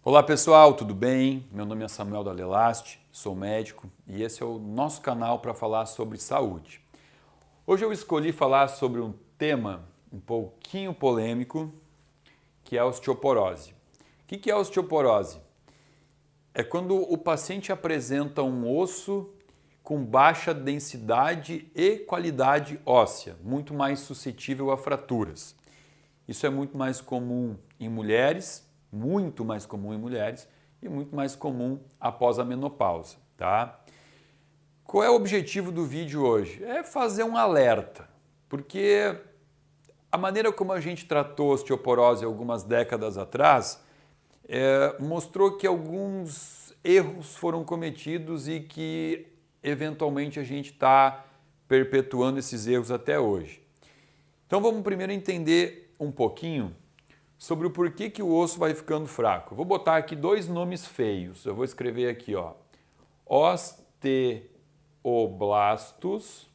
Olá pessoal, tudo bem? Meu nome é Samuel Dalelaste, sou médico e esse é o nosso canal para falar sobre saúde. Hoje eu escolhi falar sobre um tema um pouquinho polêmico, que é a osteoporose. O que é a osteoporose? É quando o paciente apresenta um osso com baixa densidade e qualidade óssea, muito mais suscetível a fraturas. Isso é muito mais comum em mulheres, muito mais comum em mulheres e muito mais comum após a menopausa, tá? Qual é o objetivo do vídeo hoje? É fazer um alerta, porque a maneira como a gente tratou osteoporose algumas décadas atrás mostrou que alguns erros foram cometidos e que eventualmente a gente está perpetuando esses erros até hoje. Então vamos primeiro entender um pouquinho sobre o porquê que o osso vai ficando fraco. Eu vou botar aqui dois nomes feios. Eu vou escrever aqui, ó, osteoblastos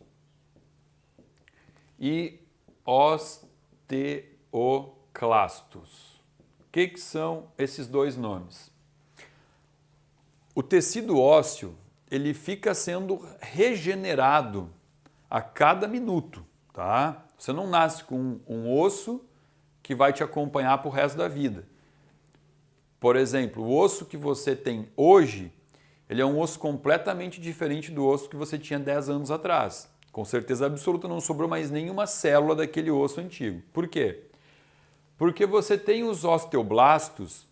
e osteoclastos. O que são esses dois nomes? O tecido ósseo, ele fica sendo regenerado a cada minuto, tá? Você não nasce com um osso que vai te acompanhar para o resto da vida. Por exemplo, o osso que você tem hoje, ele é um osso completamente diferente do osso que você tinha 10 anos atrás. Com certeza absoluta não sobrou mais nenhuma célula daquele osso antigo. Por quê? Porque você tem os osteoblastos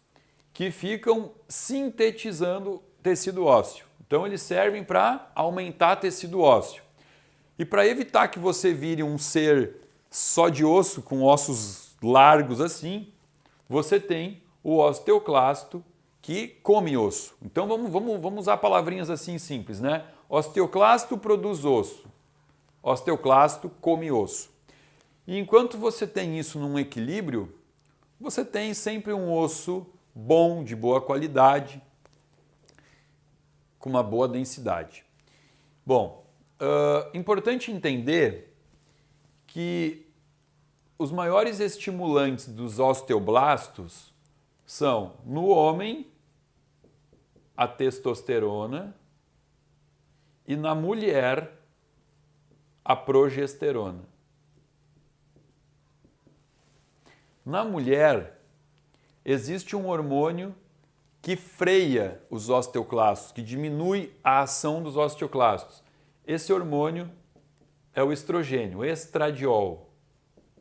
que ficam sintetizando tecido ósseo. Então eles servem para aumentar tecido ósseo. E para evitar que você vire um ser só de osso, com ossos largos assim, você tem o osteoclasto que come osso. Então vamos usar palavrinhas assim simples, né? Osteoclasto produz osso, osteoclasto come osso. E enquanto você tem isso num equilíbrio, você tem sempre um osso bom, de boa qualidade, com uma boa densidade. Bom, importante entender que os maiores estimulantes dos osteoblastos são, no homem, a testosterona e na mulher, a progesterona. Na mulher, existe um hormônio que freia os osteoclastos, que diminui a ação dos osteoclastos. Esse hormônio é o estrogênio, o estradiol,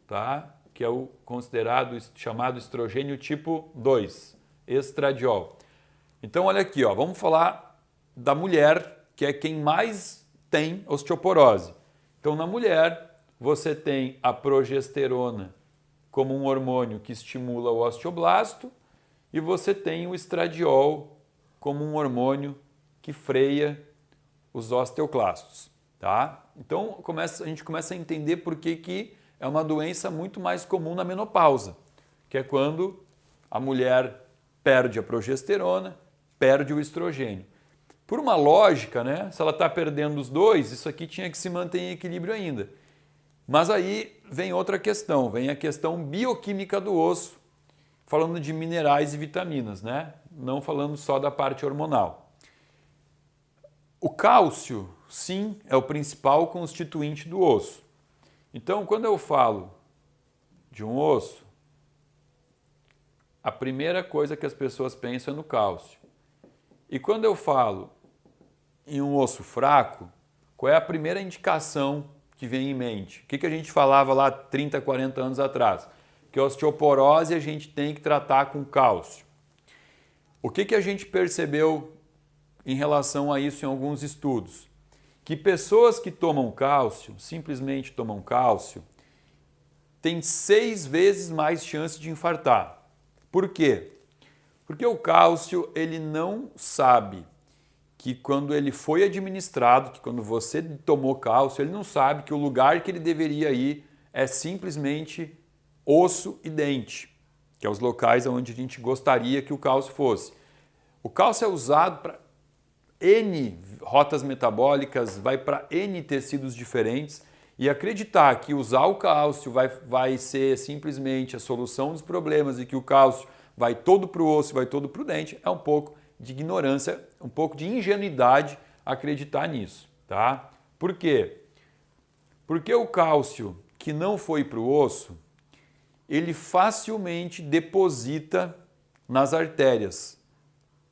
tá? Que é o considerado, chamado estrogênio tipo 2, estradiol. Então olha aqui, ó, vamos falar da mulher, que é quem mais tem osteoporose. Então na mulher você tem a progesterona como um hormônio que estimula o osteoblasto e você tem o estradiol como um hormônio que freia os osteoclastos, tá? Então a gente começa a entender por que é uma doença muito mais comum na menopausa, que é quando a mulher perde a progesterona, perde o estrogênio. Por uma lógica, né? Se ela está perdendo os dois, isso aqui tinha que se manter em equilíbrio ainda. Mas aí vem outra questão, vem a questão bioquímica do osso, falando de minerais e vitaminas, né? Não falando só da parte hormonal. O cálcio, sim, é o principal constituinte do osso. Então, quando eu falo de um osso, a primeira coisa que as pessoas pensam é no cálcio. E quando eu falo em um osso fraco, qual é a primeira indicação que vem em mente? O que a gente falava lá 30, 40 anos atrás? Que a osteoporose a gente tem que tratar com cálcio. O que a gente percebeu em relação a isso em alguns estudos? Que pessoas que tomam cálcio, simplesmente tomam cálcio, têm 6 vezes mais chance de infartar. Por quê? Porque o cálcio, ele não sabe que quando ele foi administrado, que quando você tomou cálcio, ele não sabe que o lugar que ele deveria ir é simplesmente osso e dente, que é os locais onde a gente gostaria que o cálcio fosse. O cálcio é usado para N rotas metabólicas, vai para N tecidos diferentes e acreditar que usar o cálcio vai ser simplesmente a solução dos problemas e que o cálcio vai todo para o osso, vai todo para o dente, é um pouco de ignorância, um pouco de ingenuidade acreditar nisso, tá? Por quê? Porque o cálcio que não foi para o osso, ele facilmente deposita nas artérias,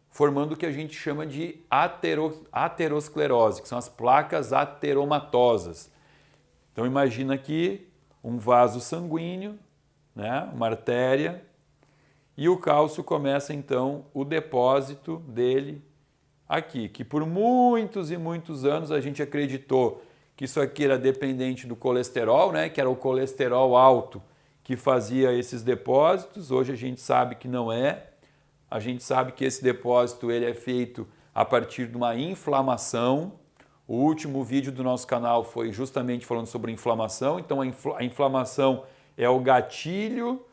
formando o que a gente chama de aterosclerose, que são as placas ateromatosas. Então imagina aqui um vaso sanguíneo, né, uma artéria, e o cálcio começa então o depósito dele aqui, que por muitos e muitos anos a gente acreditou que isso aqui era dependente do colesterol, né, que era o colesterol alto que fazia esses depósitos. Hoje a gente sabe que não é. A gente sabe que esse depósito ele é feito a partir de uma inflamação. O último vídeo do nosso canal foi justamente falando sobre inflamação. Então a inflamação é o gatilho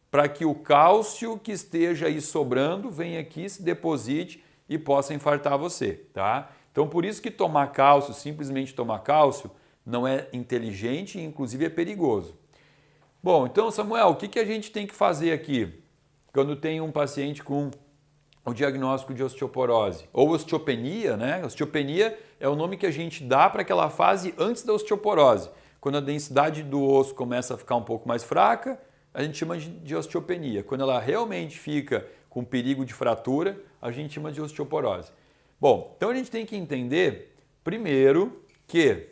para que o cálcio que esteja aí sobrando venha aqui, se deposite e possa infartar você, tá? Então por isso que tomar cálcio, simplesmente tomar cálcio, não é inteligente e inclusive é perigoso. Bom, então Samuel, o que a gente tem que fazer aqui quando tem um paciente com o diagnóstico de osteoporose? Ou osteopenia, né? Osteopenia é o nome que a gente dá para aquela fase antes da osteoporose. Quando a densidade do osso começa a ficar um pouco mais fraca, a gente chama de osteopenia. Quando ela realmente fica com perigo de fratura, a gente chama de osteoporose. Bom, então a gente tem que entender, primeiro, que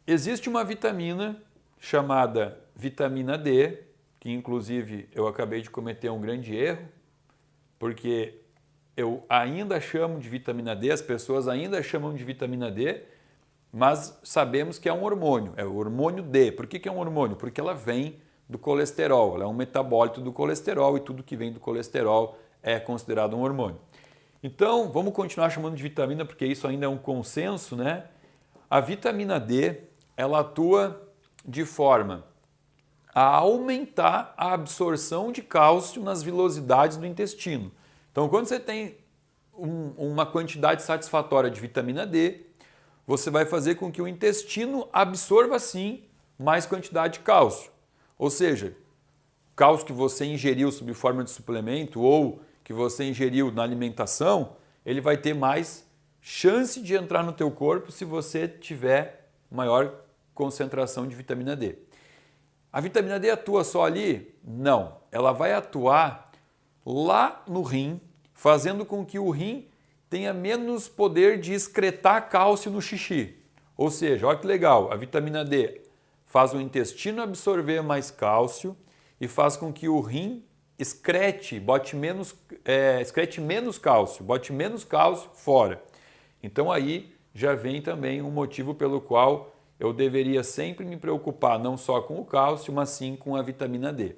existe uma vitamina chamada vitamina D, que inclusive eu acabei de cometer um grande erro, porque eu ainda chamo de vitamina D, as pessoas ainda chamam de vitamina D, mas sabemos que é um hormônio, é o hormônio D. Por que é um hormônio? Porque ela vem do colesterol, ela é um metabólito do colesterol e tudo que vem do colesterol é considerado um hormônio. Então, vamos continuar chamando de vitamina porque isso ainda é um consenso, né? A vitamina D, ela atua de forma a aumentar a absorção de cálcio nas vilosidades do intestino. Então, quando você tem uma quantidade satisfatória de vitamina D, você vai fazer com que o intestino absorva, sim, mais quantidade de cálcio. Ou seja, cálcio que você ingeriu sob forma de suplemento ou que você ingeriu na alimentação, ele vai ter mais chance de entrar no teu corpo se você tiver maior concentração de vitamina D. A vitamina D atua só ali? Não. Ela vai atuar lá no rim, fazendo com que o rim tenha menos poder de excretar cálcio no xixi. Ou seja, olha que legal, a vitamina D faz o intestino absorver mais cálcio e faz com que o rim excrete menos cálcio, bote menos cálcio fora. Então aí já vem também um motivo pelo qual eu deveria sempre me preocupar não só com o cálcio, mas sim com a vitamina D.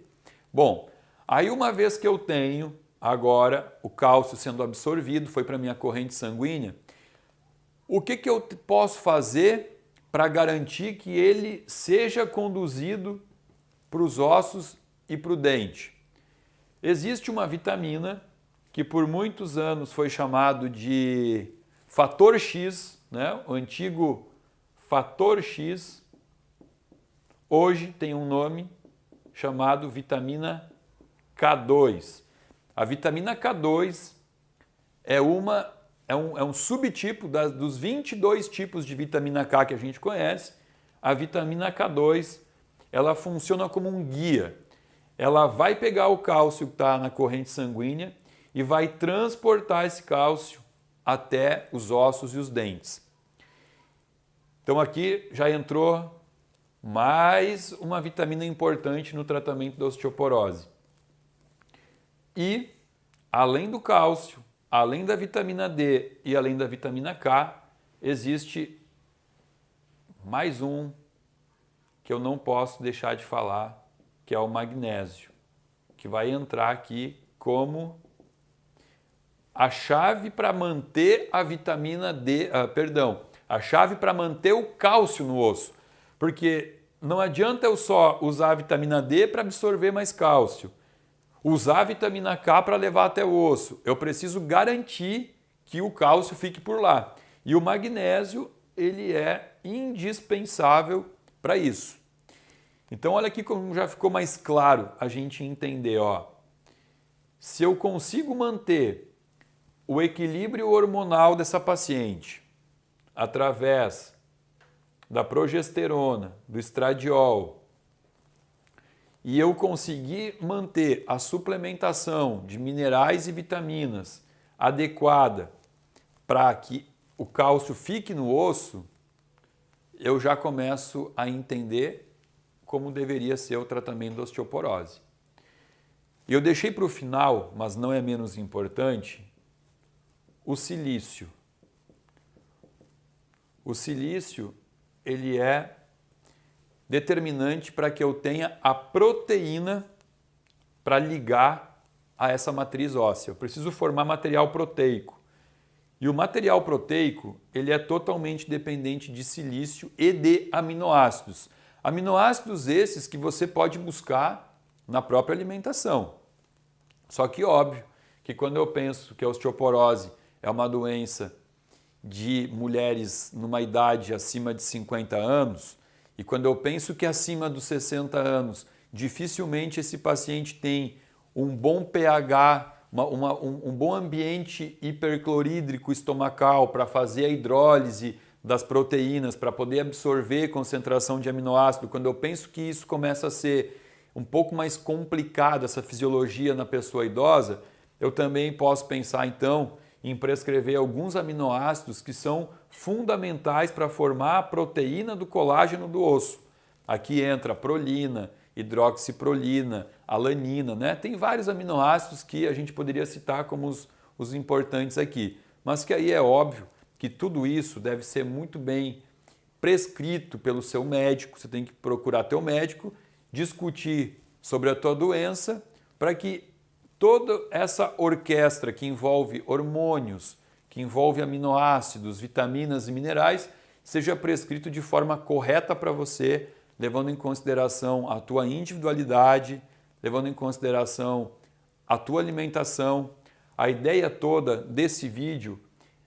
Bom, aí uma vez que eu tenho agora o cálcio sendo absorvido, foi para a minha corrente sanguínea, o que eu posso fazer para garantir que ele seja conduzido para os ossos e para o dente? Existe uma vitamina que por muitos anos foi chamado de fator X, né? O antigo fator X, hoje tem um nome chamado vitamina K2. A vitamina K2 é um subtipo dos 22 tipos de vitamina K que a gente conhece. A vitamina K2 ela funciona como um guia. Ela vai pegar o cálcio que está na corrente sanguínea e vai transportar esse cálcio até os ossos e os dentes. Então aqui já entrou mais uma vitamina importante no tratamento da osteoporose. E, além do cálcio, além da vitamina D e além da vitamina K, existe mais um que eu não posso deixar de falar, que é o magnésio, que vai entrar aqui como a chave para manter a vitamina D, a chave para manter o cálcio no osso. Porque não adianta eu só usar a vitamina D para absorver mais cálcio, usar a vitamina K para levar até o osso. Eu preciso garantir que o cálcio fique por lá. E o magnésio, ele é indispensável para isso. Então olha aqui como já ficou mais claro a gente entender, ó. Se eu consigo manter o equilíbrio hormonal dessa paciente através da progesterona, do estradiol, e eu conseguir manter a suplementação de minerais e vitaminas adequada para que o cálcio fique no osso, eu já começo a entender como deveria ser o tratamento da osteoporose. E eu deixei para o final, mas não é menos importante, o silício. O silício, ele é determinante para que eu tenha a proteína para ligar a essa matriz óssea. Eu preciso formar material proteico. E o material proteico, ele é totalmente dependente de silício e de aminoácidos. Aminoácidos esses que você pode buscar na própria alimentação. Só que óbvio que quando eu penso que a osteoporose é uma doença de mulheres numa idade acima de 50 anos, e quando eu penso que acima dos 60 anos, dificilmente esse paciente tem um bom pH, um bom ambiente hiperclorídrico estomacal para fazer a hidrólise das proteínas, para poder absorver concentração de aminoácido, quando eu penso que isso começa a ser um pouco mais complicado, essa fisiologia na pessoa idosa, eu também posso pensar então em prescrever alguns aminoácidos que são fundamentais para formar a proteína do colágeno do osso. Aqui entra a prolina, hidroxiprolina, alanina, né? Tem vários aminoácidos que a gente poderia citar como os importantes aqui, mas que aí é óbvio que tudo isso deve ser muito bem prescrito pelo seu médico, você tem que procurar teu médico, discutir sobre a tua doença para que toda essa orquestra que envolve hormônios, que envolve aminoácidos, vitaminas e minerais, seja prescrito de forma correta para você, levando em consideração a tua individualidade, levando em consideração a tua alimentação. A ideia toda desse vídeo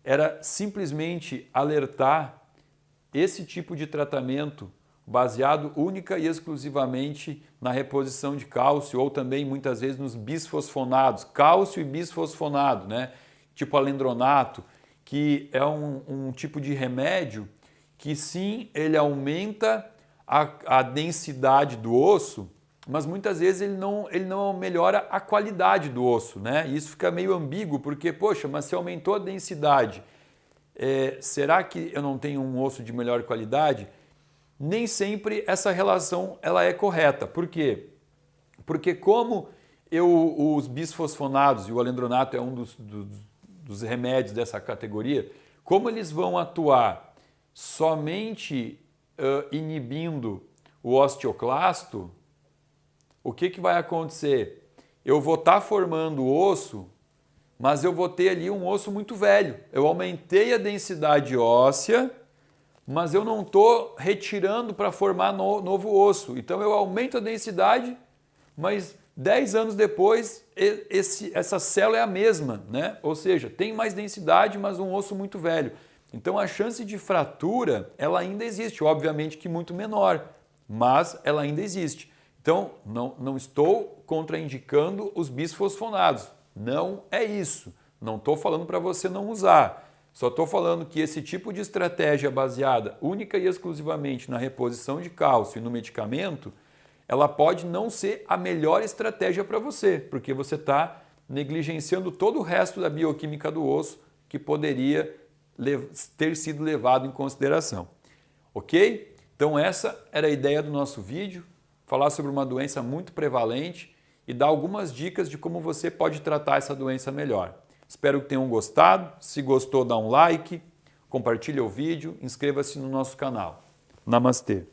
era simplesmente alertar esse tipo de tratamento baseado única e exclusivamente na reposição de cálcio ou também muitas vezes nos bisfosfonados, cálcio e bisfosfonado, né? Tipo alendronato, que é um tipo de remédio que sim, ele aumenta a densidade do osso, mas muitas vezes ele não melhora a qualidade do osso, né? E isso fica meio ambíguo, porque, poxa, mas se aumentou a densidade, será que eu não tenho um osso de melhor qualidade? Nem sempre essa relação ela é correta. Por quê? Porque como os bisfosfonados, e o alendronato é um dos remédios dessa categoria, como eles vão atuar somente inibindo o osteoclasto, o que vai acontecer? Eu vou estar formando osso, mas eu vou ter ali um osso muito velho. Eu aumentei a densidade óssea, mas eu não estou retirando para formar novo osso. Então eu aumento a densidade, mas 10 anos depois essa célula é a mesma, né? Ou seja, tem mais densidade, mas um osso muito velho. Então a chance de fratura ela ainda existe, obviamente que muito menor, mas ela ainda existe. Então não estou contraindicando os bisfosfonados, não é isso. Não estou falando para você não usar. Só estou falando que esse tipo de estratégia baseada única e exclusivamente na reposição de cálcio e no medicamento, ela pode não ser a melhor estratégia para você, porque você está negligenciando todo o resto da bioquímica do osso que poderia ter sido levado em consideração. Ok? Então essa era a ideia do nosso vídeo, falar sobre uma doença muito prevalente e dar algumas dicas de como você pode tratar essa doença melhor. Espero que tenham gostado. Se gostou, dá um like, compartilhe o vídeo, inscreva-se no nosso canal. Namastê!